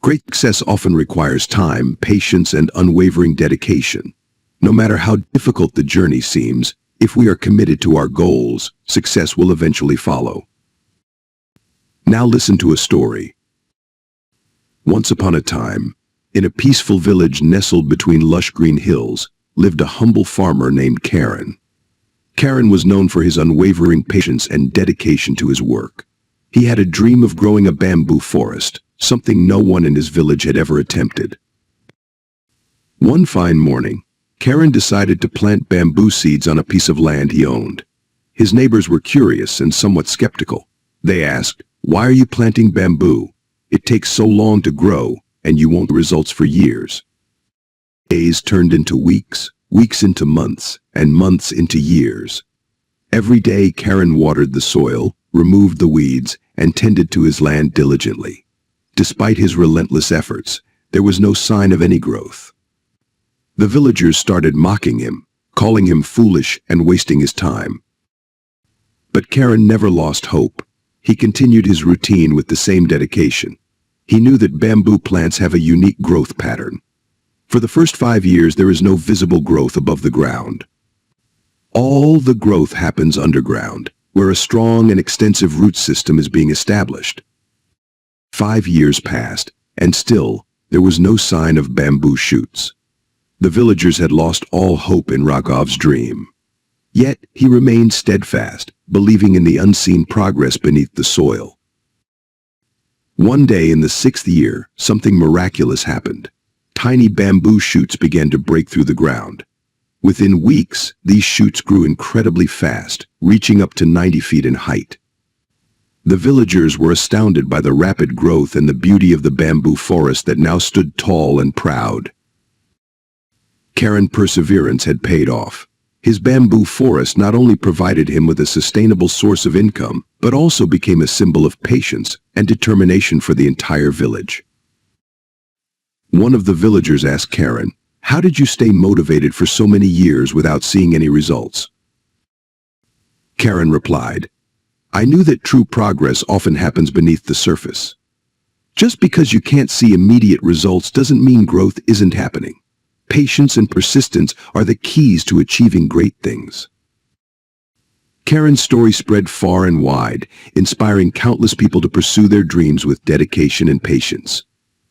Great success often requires time, patience, and unwavering dedication. No matter how difficult the journey seems, if we are committed to our goals, success will eventually follow. Now listen to a story. Once upon a time, in a peaceful village nestled between lush green hills, lived a humble farmer named Karen. Karen was known for his unwavering patience and dedication to his work. He had a dream of growing a bamboo forest, something no one in his village had ever attempted. One fine morning, Karen decided to plant bamboo seeds on a piece of land he owned. His neighbors were curious and somewhat skeptical. They asked, "Why are you planting bamboo? It takes so long to grow, and you won't see results for years." Days turned into weeks, weeks into months, and months into years. Every day Karen watered the soil, removed the weeds, and tended to his land diligently. Despite his relentless efforts, there was no sign of any growth. The villagers started mocking him, calling him foolish and wasting his time. But Karen never lost hope. He continued his routine with the same dedication. He knew that bamboo plants have a unique growth pattern. For the first 5 years, there is no visible growth above the ground. All the growth happens underground, where a strong and extensive root system is being established. 5 years passed, and still, there was no sign of bamboo shoots. The villagers had lost all hope in Raghav's dream. Yet, he remained steadfast, believing in the unseen progress beneath the soil. One day in the 6th year, something miraculous happened. Tiny bamboo shoots began to break through the ground. Within weeks, these shoots grew incredibly fast, reaching up to 90 feet in height. The villagers were astounded by the rapid growth and the beauty of the bamboo forest that now stood tall and proud. Karen's perseverance had paid off. His bamboo forest not only provided him with a sustainable source of income, but also became a symbol of patience and determination for the entire village. One of the villagers asked Karen, "How did you stay motivated for so many years without seeing any results?" Karen replied, "I knew that true progress often happens beneath the surface. Just because you can't see immediate results doesn't mean growth isn't happening. Patience and persistence are the keys to achieving great things." Karen's story spread far and wide, inspiring countless people to pursue their dreams with dedication and patience.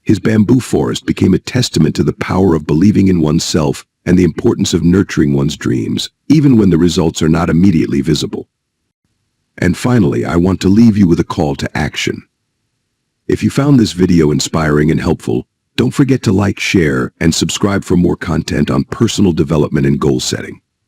His bamboo forest became a testament to the power of believing in oneself and the importance of nurturing one's dreams, even when the results are not immediately visible. And finally, I want to leave you with a call to action. If you found this video inspiring and helpful, don't forget to like, share, and subscribe for more content on personal development and goal setting.